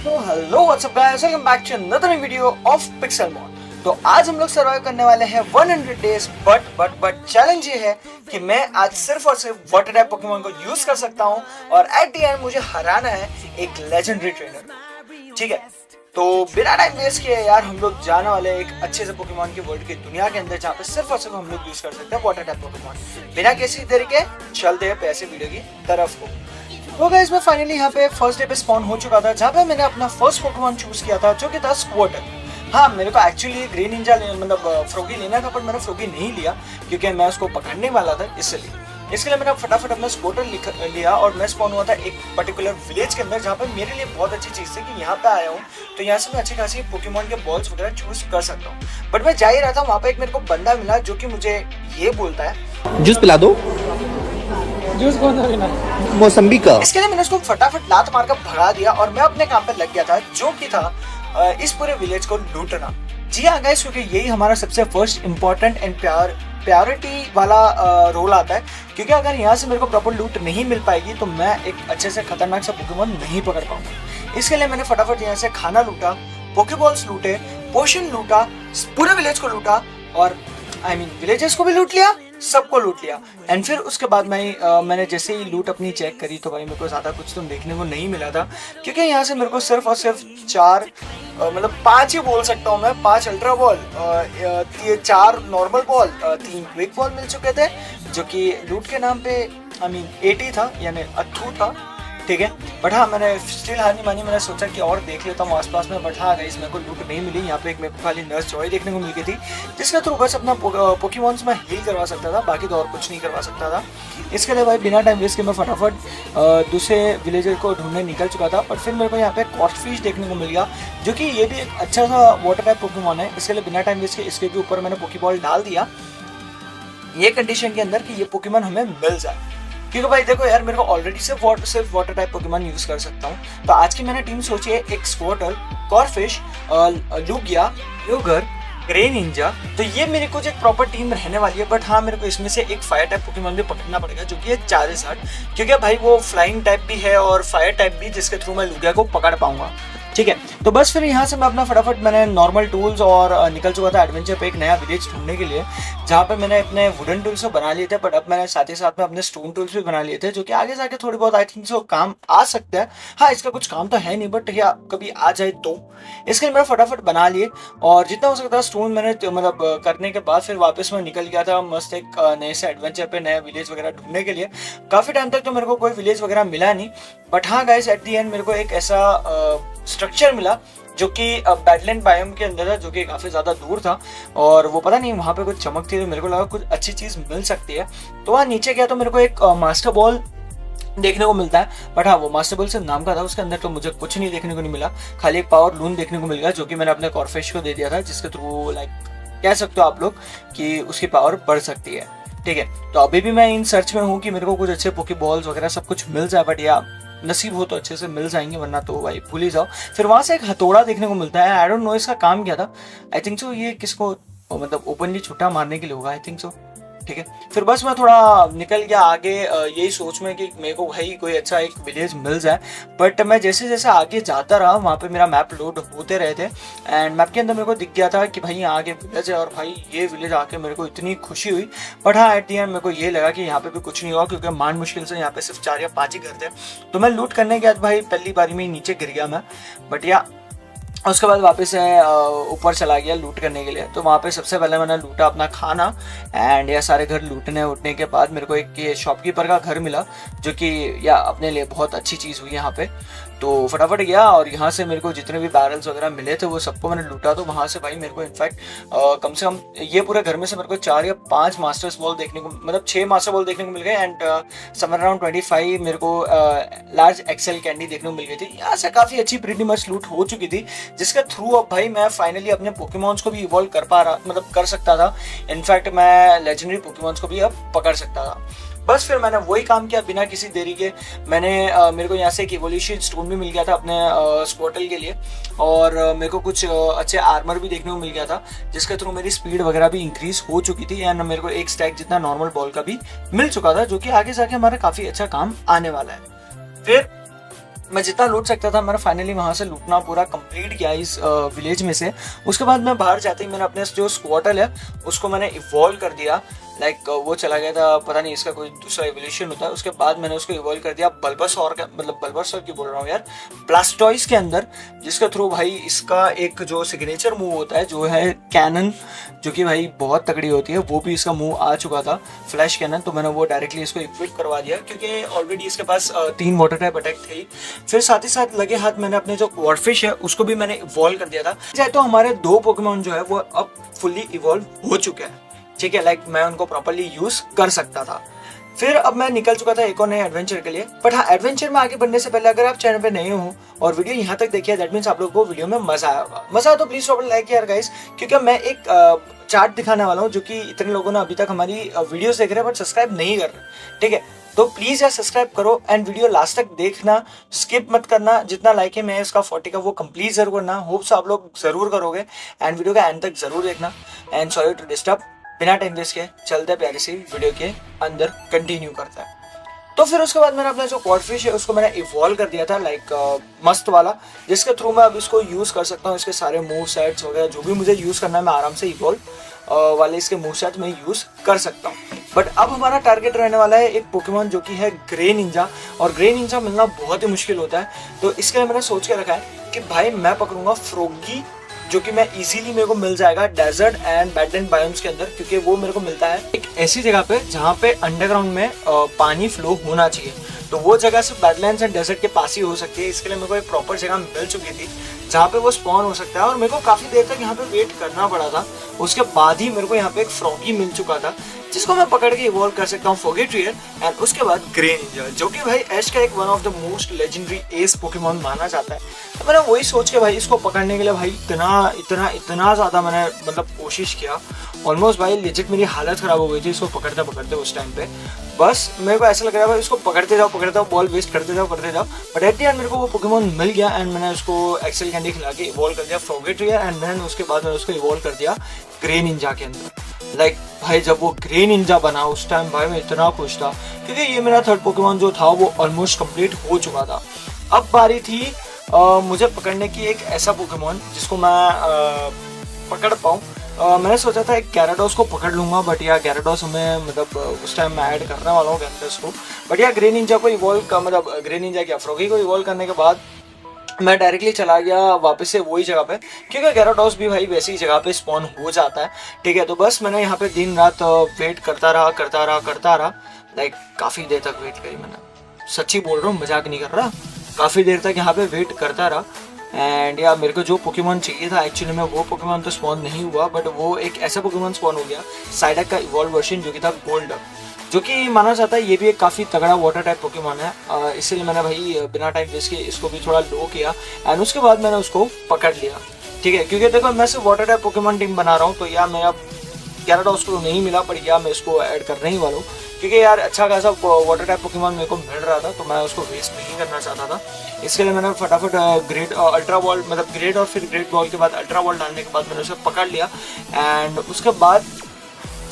तो hello WhatsApp guys, welcome back to another video of Pixelmon. तो आज हम लोग सर्वाइव करने वाले हैं 100 डेज, बट चैलेंज ये है कि मैं आज सिर्फ और सिर्फ वाटर टाइप पोकेमॉन को यूज कर सकता हूं और एट द एंड मुझे हराना है एक लेजेंडरी ट्रेनर। ठीक है, तो बिना टाइम वेस्ट किए यार हम लोग जाने वाले हैं एक अच्छे से पोकेमॉन की वर्ल्ड की दुनिया के अंदर, जहाँ पे सिर्फ और सिर्फ हम लोग यूज कर सकते हैं वाटर टाइप पोकेमॉन। बिना किसी तरीके चलते हैं पैसे वीडियो की तरफ को। तो गाइस मैं फाइनली यहाँ पे फर्स्ट डे पे स्पॉन हो चुका था, जहाँ पे मैंने अपना फर्स्ट पोकेमॉन चूज किया था जो कि था स्क्वार्टर। हाँ, मेरे को एक्चुअली ग्रीन निंजा मतलब फ्रोगी लेना था, पर मैंने फ्रोगी नहीं लिया क्योंकि मैं उसको पकड़ने वाला था, इसके लिए मैंने फटाफट अपना स्क्वार्टर लिया और मैं स्पॉन हुआ था एक पर्टिकुलर विलेज के अंदर, जहाँ पे मेरे लिए बहुत अच्छी चीज़ थी कि यहाँ पे आया हूँ तो यहाँ से मैं अच्छी खासी पोकेमॉन के बॉल्स वगैरह चूज कर सकता हूँ। बट मैं जा ही रहा था, वहाँ पे एक मेरे को बंदा मिला जो कि मुझे ये बोलता है जूस पिला दो। जूस कौन सा पीना? मौसम्बी का। इसके लिए मैंने उसको फटाफट लात मारकर भगा दिया और मैं अपने काम पे लग गया था, जो कि था इस पूरे विलेज को लूटना। जी हाँ गाइस, क्योंकि यही हमारा सबसे फर्स्ट इम्पोर्टेंट एंड प्रायोरिटी वाला रोल आता है, क्योंकि अगर यहाँ से मेरे को प्रॉपर लूट नहीं मिल पाएगी तो मैं एक अच्छे से खतरनाक सा पोकेमॉन नहीं पकड़ पाऊंगा। इसके लिए मैंने फटाफट यहाँ से खाना लूटा, पोकेबॉल्स लूटे, पोशन लूटा, पूरे विलेज को लूटा और विलेजेस को भी लूट लिया, सबको लूट लिया। एंड फिर उसके बाद मैंने जैसे ही लूट अपनी चेक करी तो भाई मेरे को ज़्यादा कुछ तो देखने को नहीं मिला था, क्योंकि यहाँ से मेरे को सिर्फ और सिर्फ 5 ही बोल सकता हूँ मैं, 5 ultra ball, 4 normal ball, 3 quick ball मिल चुके थे, जो कि लूट के नाम पे 80 था, यानी अथू था। ठीक है, बट हाँ मैंने स्टिल हार नहीं मानी, मैंने सोचा कि और देख लेता हूँ आसपास में। बट हाँ गाइस, मेरे को लूट नहीं मिली। यहाँ पे एक मेरे को खाली नर्स जॉय देखने को मिल गई थी, जिसके थ्रू बस अपना पोकेमॉन्स में हील करवा सकता था, बाकी तो और कुछ नहीं करवा सकता था। इसके लिए भाई बिना टाइम वेस्ट के मैं फटाफट दूसरे विलेजर को ढूंढने निकल चुका था। बट फिर मेरे को यहाँ पे कॉर्फिश देखने को मिल गया, जो कि ये भी एक अच्छा सा वाटर टाइप पोकेमॉन है। इसके लिए बिना टाइम वेस्ट के इसके भी ऊपर मैंने पोकेबॉल डाल दिया, ये कंडीशन के अंदर कि ये पोकेमॉन हमें मिल जाए, क्योंकि भाई देखो यार मेरे को ऑलरेडी सिर्फ वाटर टाइप पोकेमॉन यूज कर सकता हूँ। तो आज की मैंने टीम सोची है एक स्क्वार्टल, कॉर्फिश, लुगिया, योगर, ग्रे निंजा। तो ये मेरी कुछ एक प्रॉपर टीम रहने वाली है। बट हाँ, मेरे को इसमें से एक फायर टाइप पोकेमॉन भी पकड़ना पड़ेगा, जो कि है चार्जर्ड, क्योंकि भाई वो फ्लाइंग टाइप भी है और फायर टाइप भी, जिसके थ्रू मैं लुगिया को पकड़ पाऊंगा। ठीक है, तो बस फिर यहाँ से मैं अपना फटाफट मैंने नॉर्मल टूल्स और निकल चुका था एडवेंचर पे एक नया विलेज ढूंढने के लिए, जहाँ पे मैंने अपने वुडन टूल्स तो बना लिए थे, बट अब मैंने साथ ही साथ में अपने स्टोन टूल्स भी बना लिए थे, जो कि आगे जाके थोड़ी बहुत आई थिंक सो काम आ सकता है। हाँ, इसका कुछ काम तो है नहीं, बट या कभी आ जाए तो। इसके लिए मैंने फटाफट बना लिए और जितना हो सकता है स्टोन मैंने मतलब करने के बाद फिर वापस मैं निकल गया था मस्त एक नए से एडवेंचर पे नया विलेज वगैरह ढूंढने के लिए। काफ़ी टाइम तक तो मेरे को कोई विलेज वगैरह मिला नहीं, बट हाँ गाइस एट दी एंड मेरे को एक ऐसा स्ट्रक्चर मिला जो कि बैडलैंड बायोम के अंदर है, जो कि काफ़ी ज़्यादा दूर था और वो पता नहीं वहाँ पे कुछ चमक थी, तो मेरे को लगा कुछ अच्छी चीज़ मिल सकती है। तो वहाँ नीचे गया तो मेरे को एक मास्टर बॉल देखने को मिलता है, बट हाँ वो मास्टर बॉल सिर्फ नाम का था, उसके अंदर तो मुझे कुछ नहीं देखने को नहीं मिला। खाली एक पावर लून देखने को मिल गया, जो कि मैंने अपने कॉर्फिश को दे दिया था, जिसके थ्रू लाइक कह सकते हो आप लोग कि उसकी पावर बढ़ सकती है। ठीक है, तो अभी भी मैं इन सर्च में हूँ कि मेरे को कुछ अच्छे पोके बॉल्स वगैरह सब कुछ मिल जाए, बट या नसीब हो तो अच्छे से मिल जाएंगे, वरना तो भाई भूल ही जाओ। फिर वहां से एक हथौड़ा देखने को मिलता है, आई डोंट नो इसका काम क्या था। आई थिंक सो ये किसको मतलब ओपनली छुट्टा मारने के लिए होगा, आई थिंक सो। ठीक है, फिर बस मैं थोड़ा निकल गया आगे यही सोच में कि मेरे को भाई कोई अच्छा एक विलेज मिल जाए। बट मैं जैसे जैसे आगे जाता रहा, वहाँ पे मेरा मैप लोड होते रहे थे एंड मैप के अंदर मेरे को दिख गया था कि भाई यहाँ आगे विलेज है, और भाई ये विलेज आके मेरे को इतनी खुशी हुई। बट हाँ एट दी एंड मेरे को ये लगा कि यहाँ पे भी कुछ नहीं हुआ, क्योंकि मान मुश्किल से यहाँ पे सिर्फ 4 या 5 ही घर थे। तो मैं लूट करने के बाद भाई पहली बारी में ही नीचे गिर गया मैं, बट या उसके बाद वापस ऊपर चला गया लूट करने के लिए। तो वहाँ पे सबसे पहले मैंने लूटा अपना खाना एंड यह सारे घर लूटने उठने के बाद मेरे को एक ये शॉपकीपर का घर मिला, जो कि या अपने लिए बहुत अच्छी चीज़ हुई यहाँ पे। तो फटाफट गया और यहाँ से मेरे को जितने भी बैरल्स वगैरह मिले थे वो सबको मैंने लूटा। तो वहाँ से भाई मेरे को इनफैक्ट कम से कम ये पूरे घर में से मेरे को 4 या 5 मास्टर्स बॉल देखने को, मतलब 6 मास्टर बॉल देखने को मिल गए एंड समवेयर अराउंड 25 मेरे को लार्ज एक्सेल कैंडी देखने को मिल गई थी। यहाँ से काफ़ी अच्छी प्रीटी मच लूट हो चुकी थी, जिसके थ्रू अब भाई मैं फाइनली अपने पोकेमॉन्स को भी इवॉल्व कर पा रहा, मतलब कर सकता था। इनफैक्ट मैं लेजेंडरी पोकेमॉन्स को भी अब पकड़ सकता था। बस फिर मैंने वही काम किया बिना किसी देरी के। मैंने मेरे को यहाँ से एक इवोल्यूशन स्टोन भी मिल गया था अपने स्क्वार्टल के लिए, और मेरे को कुछ अच्छे आर्मर भी देखने को मिल गया था, जिसके थ्रू मेरी स्पीड वगैरह भी इंक्रीज हो चुकी थी एंड मेरे को एक स्टैक जितना नॉर्मल बॉल का भी मिल चुका था, जो कि आगे जाके हमारा काफ़ी अच्छा काम आने वाला है। फिर मैं जितना लूट सकता था मैंने फाइनली वहां से लूटना पूरा कंप्लीट किया इस विलेज में से। उसके बाद मैं बाहर जाते ही मैंने अपने जो स्क्वाटल है उसको मैंने इवॉल्व कर दिया। लाइक वो चला गया था, पता नहीं इसका कोई दूसरा एवोल्यूशन होता है। उसके बाद मैंने उसको इवॉल्व कर दिया बल्बासौर का, मतलब बल्बासौर की बोल रहा हूँ यार, ब्लास्टॉइस के अंदर, जिसके थ्रू भाई इसका एक जो सिग्नेचर मूव होता है जो है कैनन, जो कि भाई बहुत तगड़ी होती है, वो भी इसका मूव आ चुका था, फ्लैश कैनन। तो मैंने वो डायरेक्टली इसको इक्विप करवा दिया क्योंकि ऑलरेडी इसके पास 3 वाटर टाइप अटैक थे। फिर साथ ही साथ लगे हाथ मैंने अपने जो वॉरफिश है उसको भी मैंने इवॉल्व कर दिया था। चाहे तो हमारे 2 पोकेमॉन जो है वो अब फुल्ली इवॉल्व हो चुके हैं, ठीक है। लाइक मैं उनको प्रॉपर्ली यूज कर सकता था। फिर अब मैं निकल चुका था एक और नए एडवेंचर के लिए। बट हाँ, एडवेंचर में आगे बढ़ने से पहले अगर आप चैनल पे नए हो और वीडियो यहाँ तक देखिए, दैट मीन्स आप लोगों को वीडियो में मजा आया होगा। मजा आया तो प्लीज प्रॉपर्ली लाइक यार गाइस, क्योंकि मैं एक चार्ट दिखाने वाला हूँ जो कि इतने लोगों ने अभी तक हमारी वीडियोस देख रहे हैं बट सब्सक्राइब नहीं कर रहे, ठीक है। तो प्लीज यार सब्सक्राइब करो एंड वीडियो लास्ट तक देखना, स्किप मत करना। जितना लाइक है मैं इसका 40 का वो कंप्लीट जरूर करना, होप्स आप लोग जरूर करोगे एंड वीडियो का एंड तक जरूर देखना। एंड सॉरी टू डिस्टर्ब, बिना टाइम वेस्ट के चलते प्यारी सी वीडियो के अंदर कंटिन्यू करता है। तो फिर उसके बाद मैंने अपना जो क्वाडफिश है उसको मैंने इवॉल्व कर दिया था, लाइक मस्त वाला, जिसके थ्रू मैं अब इसको यूज कर सकता हूँ। इसके सारे मूव सेट्स वगैरह जो भी मुझे यूज करना है मैं आराम से इवॉल्व वाले इसके मूव सेट में यूज कर सकता हूँ। बट अब हमारा टारगेट रहने वाला है एक पोकेमॉन जो कि है ग्रे निंजा, और ग्रे निंजा मिलना बहुत ही मुश्किल होता है। तो इसके लिए मैंने सोच के रखा है कि भाई मैं पकड़ूंगा फ्रोगी, जो कि मैं इजीली मेरे को मिल जाएगा डेजर्ट एंड बैडलैंड बायोम्स के अंदर, क्योंकि वो मेरे को मिलता है एक ऐसी जगह पे जहाँ पे अंडरग्राउंड में पानी फ्लो होना चाहिए। तो वो जगह सिर्फ बैडलैंड्स एंड डेजर्ट के पास ही हो सकती है। इसके लिए मेरे को एक प्रॉपर जगह मिल चुकी थी जहाँ पे वो स्पॉन हो सकता है, और मेरे को काफी देर तक यहाँ पे वेट करना पड़ा था। उसके बाद ही मेरे को यहाँ पे एक फ्रॉगी मिल चुका था जिसको मैं पकड़ के इवॉल्व कर सकता हूँ फोगेट्रियर एंड उसके बाद ग्रे निंजा, जो कि भाई एश का एक one of the most legendary S Pokemon माना जाता है। तो मैंने वही सोच के भाई इसको पकड़ने के लिए भाई इतना ज़्यादा मैंने मतलब कोशिश किया। ऑलमोस्ट भाई लेजिट मेरी हालत ख़राब हो गई थी इसको पकड़ते पकड़ते उस टाइम पे। बस मेरे को ऐसा लग रहा है भाई इसको पकड़ते जाओ बॉल वेस्ट करते जाओ। बट एट द एंड मेरे को वो पोकेमॉन मिल गया एंड मैंने उसको एक्सेल कैंडी खिला के इवॉल्व कर दिया फोगेट्रियर एंड देन उसके बाद मैंने उसको इवॉल्व कर दिया ग्रे निंजा के अंदर। लाइक भाई जब वो ग्रे निंजा बना उस टाइम भाई मैं इतना खुश था, क्योंकि ये मेरा 3rd पोकेमॉन जो था वो ऑलमोस्ट कंप्लीट हो चुका था। अब बारी थी मुझे पकड़ने की एक ऐसा पोकेमॉन जिसको मैं पकड़ पाऊँ। मैंने सोचा था एक गैराडोस को पकड़ लूंगा, बट यार गैराडोस हमें मतलब उस टाइम मैं ऐड करने वाला हूँ गैराडोस को। बट यार ग्रे निंजा को इवॉल्व का मतलब ग्रे निंजा क्या फ्रोगी को इवॉल्व करने के बाद मैं डायरेक्टली चला गया वापस से वही जगह पे, क्योंकि गैराडोस भी भाई वैसी जगह पे स्पॉन हो जाता है, ठीक है। तो बस मैंने यहाँ पे दिन रात वेट करता रहा। लाइक काफ़ी देर तक वेट करी मैंने, सच्ची बोल रहा हूँ, मजाक नहीं कर रहा। काफ़ी देर तक यहाँ पे वेट करता रहा एंड यार मेरे को जो पोकेमॉन चाहिए था एक्चुअली में वो पोकेमॉन तो स्पॉन नहीं हुआ, बट वो एक ऐसा पोकेमॉन स्पॉन हो गया साइडक का इवॉल्व वर्जन जो कि था गोल्डक, जो कि माना जाता है ये भी एक काफ़ी तगड़ा वाटर टाइप पोकेमॉन है। इसलिए मैंने भाई बिना टाइम वेस्ट किए इसको भी थोड़ा लो किया एंड उसके बाद मैंने उसको पकड़ लिया, ठीक है। क्योंकि देखो मैं सिर्फ वाटर टाइप पोकेमॉन टीम बना रहा हूँ, तो यार मेरा गैराडोस को नहीं मिला, पर यार मैं इसको ऐड करने ही वाला हूँ, क्योंकि यार अच्छा खासा वाटर टाइप पोकेमॉन मेरे को मिल रहा था, तो मैं उसको वेस्ट नहीं करना चाहता था। इसके लिए मैंने फटाफट ग्रेड अल्ट्रा बॉल मतलब ग्रेड और फिर ग्रेड बॉल के बाद अल्ट्रा बॉल डालने के बाद मैंने उसे पकड़ लिया एंड उसके बाद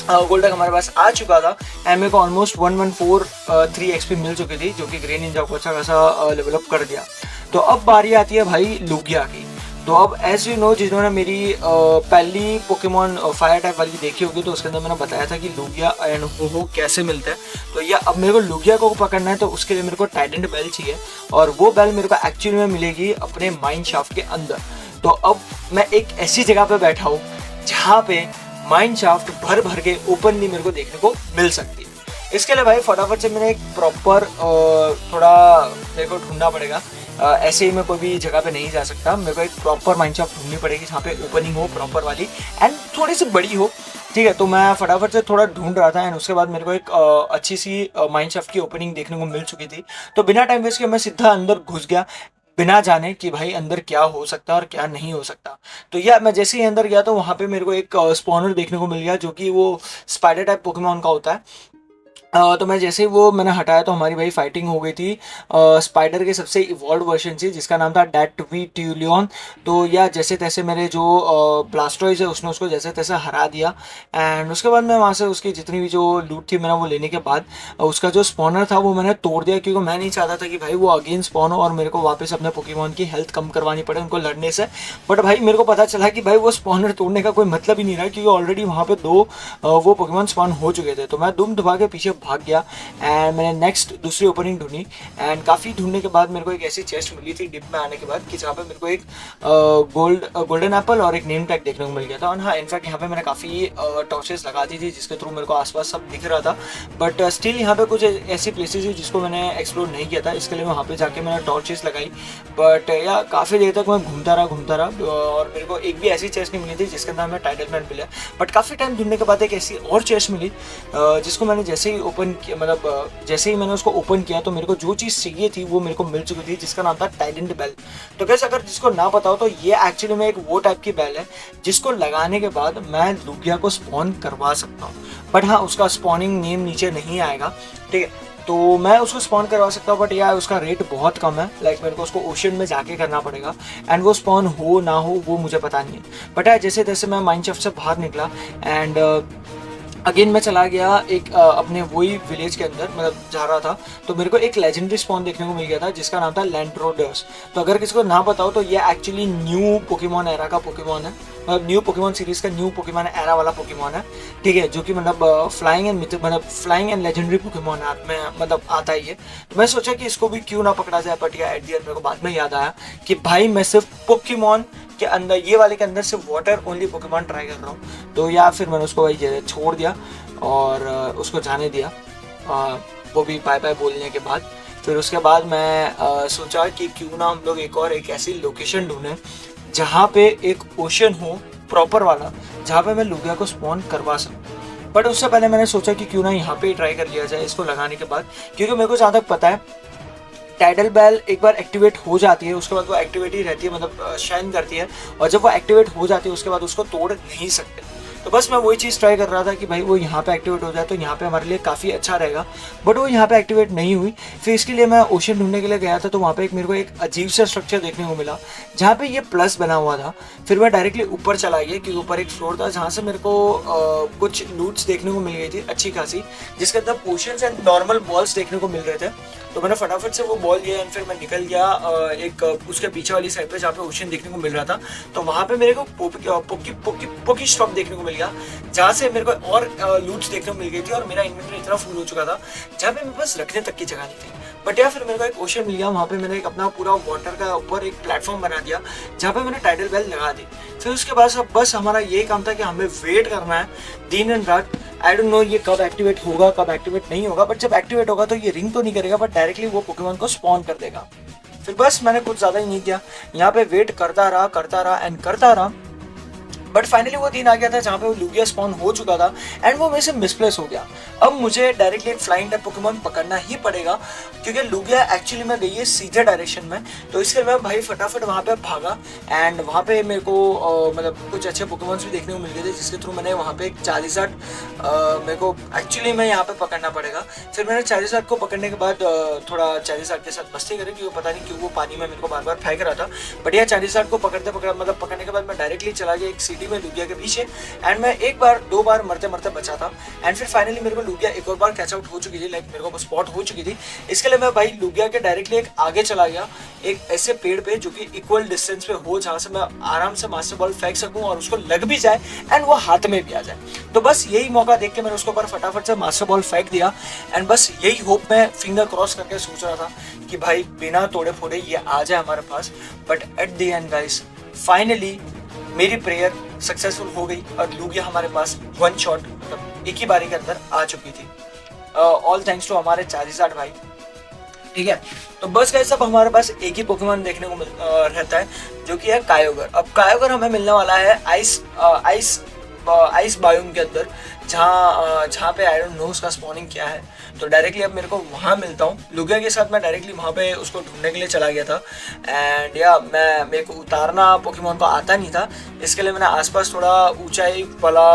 गोल्डक हमारे पास आ चुका था एंड मेरे को ऑलमोस्ट 1143 एक्सपी मिल चुकी थी, जो कि ग्रे निंजा को अच्छा खासा डेवलप कर दिया। तो अब बारी आती है भाई लुगिया की। तो अब एज यू नो, जिन्होंने मेरी पहली पोकेमॉन फायर टाइप वाली देखी होगी तो उसके अंदर मैंने बताया था कि लुगिया एंड हो कैसे मिलता है। तो या अब मेरे को लुगिया को पकड़ना है, तो उसके लिए मेरे को टाइडेंट बेल चाहिए, और वो बेल मेरे को एक्चुअली में मिलेगी अपने माइन शाफ्ट के अंदर। तो अब मैं एक ऐसी जगह पे बैठा हूँ जहाँ पे माइन शाफ्ट भर के ओपनली मेरे को देखने को मिल सकती है। इसके लिए भाई फटाफट से मैंने एक प्रॉपर थोड़ा मेरे को ढूंढना पड़ेगा, ऐसे ही मैं कोई भी जगह पे नहीं जा सकता। मेरे को एक प्रॉपर माइन शाफ्ट ढूंढनी पड़ेगी जहाँ पे ओपनिंग हो प्रॉपर वाली एंड थोड़ी सी बड़ी हो, ठीक है। तो मैं फटाफट से थोड़ा ढूंढ रहा था एंड उसके बाद मेरे को एक अच्छी सी माइन शाफ्ट की ओपनिंग देखने को मिल चुकी थी। तो बिना टाइम वेस्ट के मैं सीधा अंदर घुस गया, बिना जाने कि भाई अंदर क्या हो सकता है और क्या नहीं हो सकता। तो यार मैं जैसे ही अंदर गया तो वहाँ पे मेरे को एक स्पॉनर देखने को मिल गया, जो कि वो स्पाइडर टाइप पोकेमॉन का होता है। तो मैं जैसे ही वो मैंने हटाया तो हमारी भाई फाइटिंग हो गई थी स्पाइडर के सबसे इवॉल्व वर्जन से, जिसका नाम था डेटवीट्यूलियन। तो या जैसे तैसे मेरे जो ब्लास्टॉइज है उसने उसको जैसे तैसे हरा दिया। एंड उसके बाद मैं वहाँ से उसकी जितनी भी जो लूट थी मैंने वो लेने के बाद उसका जो स्पॉनर था वो मैंने तोड़ दिया, क्योंकि मैं नहीं चाहता था कि भाई वो अगेन स्पॉन हो और मेरे को वापस अपने पोकेमॉन की हेल्थ कम करवानी पड़े उनको लड़ने से। बट भाई मेरे को पता चला कि भाई वो स्पॉनर तोड़ने का कोई मतलब ही नहीं रहा, क्योंकि ऑलरेडी वहाँ पे 2 वो पोकेमॉन स्पॉन हो चुके थे। तो मैं दुम दबा के पीछे भाग गया एंड मैंने नेक्स्ट दूसरी ओपनिंग ढूंढी। एंड काफ़ी ढूंढने के बाद मेरे को एक ऐसी चेस्ट मिली थी डिप में आने के बाद कि जहाँ पे मेरे को एक गोल्डन एप्पल और एक नेम टैग देखने को मिल गया था। और हाँ, इनफैक्ट यहाँ पे मैंने काफ़ी टॉर्चेस लगा दी थी जिसके थ्रू मेरे को आसपास सब दिख रहा था। बट स्टिल यहाँ पे कुछ ऐसी प्लेसेस थी जिसको मैंने एक्सप्लोर नहीं किया था, इसके लिए वहाँ पे जाके मैंने टॉर्चेस लगाई। बट या काफ़ी देर तक मैं घूमता रहा और मेरे को एक भी ऐसी चेस्ट नहीं मिली थी जिसके अंदर हमें टाइटल मैन मिला। बट काफ़ी टाइम ढूंढने के बाद एक ऐसी और चेस्ट मिली जिसको मैंने जैसे ही ओपन किया, मतलब जैसे ही मैंने उसको ओपन किया तो मेरे को जो चीज़ चाहिए थी वो मेरे को मिल चुकी थी, जिसका नाम था टाइडेंट बेल। तो कैसे अगर जिसको ना पता हो तो ये एक्चुअली में एक वो टाइप की बेल है जिसको लगाने के बाद मैं लुगिया को स्पॉन करवा सकता हूँ। बट हाँ, उसका स्पॉनिंग नेम नीचे नहीं आएगा, ठीक है। तो मैं उसको स्पॉन करवा सकता हूँ, बट यार उसका रेट बहुत कम है। लाइक मेरे को उसको ओशन में जाके करना पड़ेगा एंड वो स्पॉन हो ना हो वो मुझे पता नहीं है। बट यार जैसे जैसे मैं माइनक्राफ्ट से बाहर निकला एंड अगेन मैं चला गया एक अपने वही विलेज के अंदर, मतलब जा रहा था, तो मेरे को एक लेजेंडरी स्पॉन देखने को मिल गया था जिसका नाम था लैंड्रोडर्स। तो अगर किसी को ना पता हो तो ये एक्चुअली न्यू पोकेमॉन एरा का पोकेमॉन है, मतलब न्यू पोकेमॉन सीरीज का न्यू पोकेमॉन एरा वाला पोकेमॉन है, ठीक है, जो कि मतलब फ्लाइंग एंड लेजेंडरी पोकेमॉन में मतलब आता ही है। तो मैं सोचा कि इसको भी क्यों ना पकड़ा जाए, बट या एट द एंड मेरे को बाद में याद आया कि भाई मैं सिर्फ पोकेमॉन के अंदर, ये वाले के अंदर सिर्फ वाटर ओनली पोकेमॉन ट्राई कर रहा हूँ। तो या फिर मैंने उसको भाई छोड़ दिया और उसको जाने दिया, वो भी बाय बाय बोलने के बाद। फिर उसके बाद मैं सोचा कि क्यों ना हम लोग एक ऐसी लोकेशन ढूंढें जहाँ पे एक ओशन हो प्रॉपर वाला, जहाँ पे मैं लुगिया को स्पॉन करवा सकूँ। बट उससे पहले मैंने सोचा कि क्यों ना यहाँ पे ट्राई कर लिया जाए इसको लगाने के बाद, क्योंकि मेरे को जहाँ तक पता है टाइडल बेल एक बार एक्टिवेट हो जाती है उसके बाद वो एक्टिवेट ही रहती है, मतलब शाइन करती है, और जब वो एक्टिवेट हो जाती है उसके बाद उसको तोड़ नहीं सकते। तो बस मैं वही चीज़ ट्राई कर रहा था कि भाई वो यहाँ पे एक्टिवेट हो जाए तो यहाँ पे हमारे लिए काफ़ी अच्छा रहेगा। बट वो यहाँ पे एक्टिवेट नहीं हुई। फिर इसके लिए मैं ओशन ढूंढने के लिए गया था, तो वहाँ पे एक मेरे को एक अजीब सा स्ट्रक्चर देखने को मिला जहाँ पे ये प्लस बना हुआ था। फिर मैं डायरेक्टली ऊपर चला गया क्योंकि ऊपर एक फ्लोर था जहाँ से मेरे को कुछ लूट्स देखने को मिल गई थी अच्छी खासी, जिसके अंदर पोशंस एंड नॉर्मल बॉल्स देखने को मिल रहे थे। तो मैंने फटाफट से वो बॉल लिया एंड फिर मैं निकल गया एक उसके पीछे वाली साइड पे जहाँ पे ओशन देखने को मिल रहा था। तो वहाँ पे मेरे को पोकी स्टॉप देखने को मिल गया, जहाँ से मेरे को और लूट्स देखने को मिल गई थी और मेरा इन्वेंटरी इतना फुल हो चुका था जहाँ पे मेरे पास रखने तक की जगह नहीं थी। बट यार फिर मेरे को एक ओशन मिल गया, वहाँ पे मैंने एक अपना पूरा वाटर का ऊपर एक प्लेटफॉर्म बना दिया जहाँ पे मैंने टाइडल बेल लगा दी। फिर उसके बाद अब बस हमारा यही काम था कि हमें वेट करना है दिन एंड रात। आई डोंट नो ये कब एक्टिवेट होगा कब एक्टिवेट नहीं होगा, बट जब एक्टिवेट होगा तो ये रिंग तो नहीं करेगा बट डायरेक्टली वो पोकेमॉन को स्पॉन कर देगा। फिर बस मैंने कुछ ज़्यादा ही नहीं किया, यहाँ पे वेट करता रहा एंड करता रहा। बट फाइनली वो दिन आ गया था जहाँ पे वो लुगिया स्पॉन हो चुका था एंड वो मेरे से मिसप्लेस हो गया। अब मुझे डायरेक्टली एक फ्लाइंग टाइप पोकेमॉन पकड़ना ही पड़ेगा क्योंकि लुगिया एक्चुअली में गई है सीधे डायरेक्शन में। तो इसके लिए मैं भाई फटाफट वहाँ पे भागा एंड वहाँ पे मेरे को मतलब कुछ अच्छे पोकेमॉन्स भी देखने को मिल गए थे जिसके थ्रू मैंने वहाँ पे एक चालीसाट मेरे को एक्चुअली में यहाँ पे पकड़ना पड़ेगा। फिर मैंने चालीसाट को पकड़ने के बाद थोड़ा चालीसाट के साथ मस्ती करी क्योंकि पता नहीं क्यों वो पानी में मेरे को बार बार फेंक रहा था। बट यह चालीसाट को पकड़ने के बाद मैं डायरेक्टली चला गया एक सिटी में लुगिया के पीछे एंड मैं एक बार दो बार मरते मरते बचा था एंड फिर फाइनली मेरे को लुगिया एक और बार कैच आउट हो चुकी थी, लाइक मेरे को स्पॉट हो चुकी थी। इसके लिए मैं भाई लुगिया के डायरेक्टली एक आगे चला गया एक ऐसे पेड़ पे जो कि इक्वल डिस्टेंस पे हो जहाँ से मैं आराम से मास्टर बॉल फेंक सकूं और उसको लग भी जाए एंड वो हाथ में भी आ जाए। तो बस यही मौका देख के मैंने उसके ऊपर फटाफट से मास्टर बॉल फेंक दिया एंड बस यही होप मैं फिंगर क्रॉस करके सोच रहा था कि भाई बिना तोड़े फोड़े ये आ जाए हमारे पास। But at the end guys finally मेरी प्रेयर सक्सेसफुल हो गई और लुगिया हमारे पास वन शॉट मतलब एक ही बारी के अंदर आ चुकी थी। ऑल थैंक्स टू हमारे चार्जिजार्ड भाई, ठीक है। तो बस गाइस अब हमारे पास एक ही पोकेमॉन देखने को रहता है जो कि है कायोगर। अब कायोगर हमें मिलने वाला है आइस बायोम के अंदर, जहाँ पे आई डोंट नो उसका स्पॉनिंग क्या है। तो डायरेक्टली अब मेरे को वहाँ मिलता हूँ लुगिया के साथ। मैं डायरेक्टली वहाँ पे उसको ढूंढने के लिए चला गया था। एंड या मेरे को उतारना पोकेमॉन को आता नहीं था, इसके लिए मैंने आसपास थोड़ा ऊंचाई वाला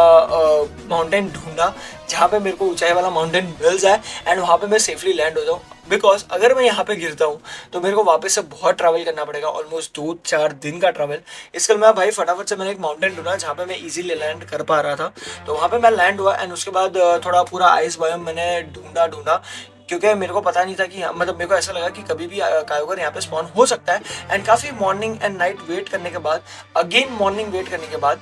माउंटेन ढूंढा जहाँ पे मेरे को ऊंचाई वाला माउंटेन मिल जाए एंड वहाँ पे मैं सेफली लैंड हो जाऊँ। बिकॉज अगर मैं यहाँ पे गिरता हूँ तो मेरे को वापस से बहुत ट्रैवल करना पड़ेगा, ऑलमोस्ट 2-4 दिन का ट्रैवल। इसके लिए मैं भाई फटाफट से मैंने एक माउंटेन ढूंढा जहाँ पे मैं इजीली लैंड कर पा रहा था। तो वहाँ पे मैं लैंड हुआ एंड उसके बाद थोड़ा पूरा आइस बायोम मैंने ढूंढा क्योंकि मेरे को पता नहीं था कि मतलब मेरे को ऐसा लगा कि कभी भी कायोगर यहाँ पे स्पॉन हो सकता है। एंड काफ़ी मॉर्निंग एंड नाइट वेट करने के बाद, अगेन मॉर्निंग वेट करने के बाद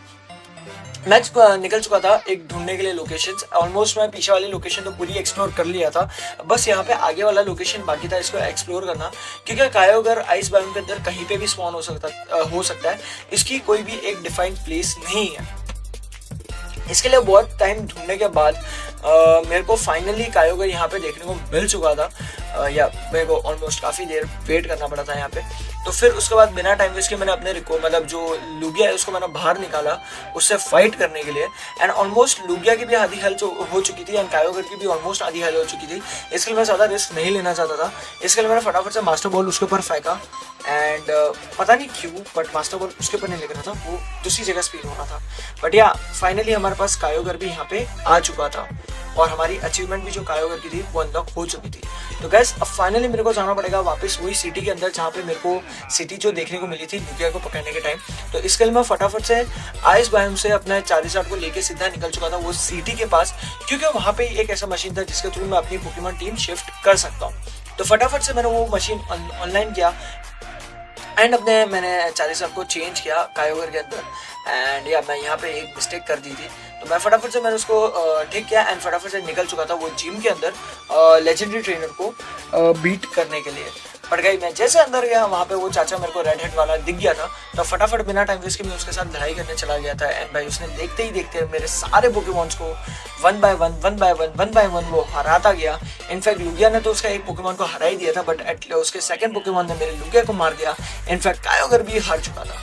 मैं निकल चुका था एक ढूंढने के लिए लोकेशंस। ऑलमोस्ट मैं पीछे वाली लोकेशन तो पूरी एक्सप्लोर कर लिया था, बस यहाँ पे आगे वाला लोकेशन बाकी था इसको एक्सप्लोर करना। क्योंकि कायोगर आइस बायोम के अंदर कहीं पे भी स्पॉन हो सकता है, इसकी कोई भी एक डिफाइंड प्लेस नहीं है। इसके लिए बहुत टाइम ढूंढने के बाद मेरे को फाइनली कायोगर यहाँ पे देखने को मिल चुका था। या मेरे को ऑलमोस्ट काफ़ी देर वेट करना पड़ा था यहाँ पे। तो फिर उसके बाद बिना टाइम वेस्ट के मैंने अपने मतलब जो लुगिया है उसको मैंने बाहर निकाला उससे फाइट करने के लिए। एंड ऑलमोस्ट लुगिया की भी आधी हेल्थ हो चुकी थी एंड कायोगर की भी ऑलमोस्ट आधी हेल्थ हो चुकी थी। इसके लिए मैं ज़्यादा रिस्क नहीं लेना चाहता था, इसके लिए मैंने फटाफट से मास्टर बॉल उसके ऊपर फेंका। एंड पता नहीं क्यों बट मास्टर बॉल उसके ऊपर नहीं लग रहा था, वो दूसरी जगह स्पिन हो रहा था। बट या फाइनली हमारे पास कायोगर भी यहाँ पे आ चुका था और हमारी अचीवमेंट भी जो कायोगर की थी वो अनलॉक हो चुकी थी। तो गैस अब फाइनली मेरे को जाना पड़ेगा वापस वही सिटी के अंदर जहाँ पे मेरे को सिटी जो देखने को मिली थी लुगिया को पकड़ने के टाइम। तो इसके लिए मैं फटाफट से आइस बायोम से अपने चारिज़ार्ड को लेके सीधा निकल चुका था वो सिटी के पास, क्योंकि वहाँ पे एक ऐसा मशीन था जिसके थ्रू मैं अपनी पोकेमॉन टीम शिफ्ट कर सकता हूँ। तो फटाफट से मैंने वो मशीन ऑनलाइन किया एंड मैंने चारिज़ार्ड को चेंज किया कायोगर के अंदर। एंड या मैं यहाँ पे एक मिस्टेक कर दी थी, तो मैं फटाफट से मैंने उसको ठीक किया एंड फटाफट से निकल चुका था वो जिम के अंदर लेजेंडरी ट्रेनर को बीट करने के लिए। बट गई मैं जैसे अंदर गया वहाँ पे वो चाचा मेरे को रेड हेड वाला दिख गया था, तो फटाफट बिना टाइम वेस्ट के मैं उसके साथ लड़ाई करने चला गया था। एंड भाई उसने देखते ही देखते मेरे सारे पोकेमॉन्स को वन बाय वन वो हराता गया। इनफैक्ट लुगिया ने तो उसका एक पोकेमॉन को हरा ही दिया था, बट उसके सेकंड पोकेमॉन ने मेरे लुगिया को मार दिया। इनफैक्ट कायोगर भी हार चुका था।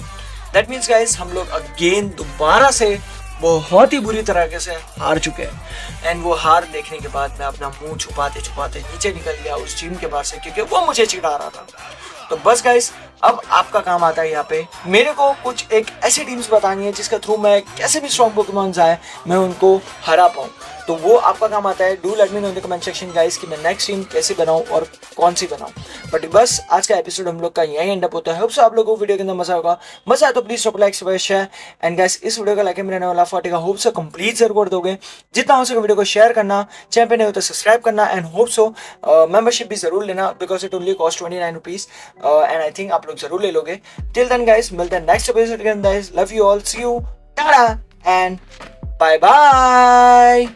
दैट मीन्स गाइस हम लोग अगेन दोबारा से बहुत ही बुरी तरीके से हार चुके हैं। एंड वो हार देखने के बाद मैं अपना मुंह छुपाते छुपाते नीचे निकल गया उस जिम के बाहर से, क्योंकि वो मुझे चिढ़ा रहा था। तो बस गाइस अब आपका काम आता है यहाँ पे मेरे को कुछ एक ऐसी टीम्स बतानी है जिसके थ्रू मैं कैसे भी स्ट्रॉन्ग पोकेमॉन्स आए मैं उनको हरा पाऊँ। तो वो आपका काम आता है। Do let me know in the comment section guys कि मैं नेक्स्ट टीम कैसे बनाऊं और कौन सी बनाऊं। बट बस आज का एपिसोड हम लोग का यही एंड अप होता है। होप सो आप लोगों को वीडियो के अंदर मजा होगा। मजा आए तो please drop like share and guys इस वीडियो का लाइक में रहने वाला 40 का होप सो कंप्लीट जरूर कर दोगे। जितना हो सके वीडियो को शेयर करना, चैनल पे नहीं हो तो सब्सक्राइब करना एंड होप सो मेंबरशिप भी जरूर लेना because it only cost 29 rupees and I think आप लोग जरूर ले लोगे। टिल देन गाइस मिलते हैं नेक्स्ट एपिसोड के अंदर। Love you all, see you, tata and bye bye.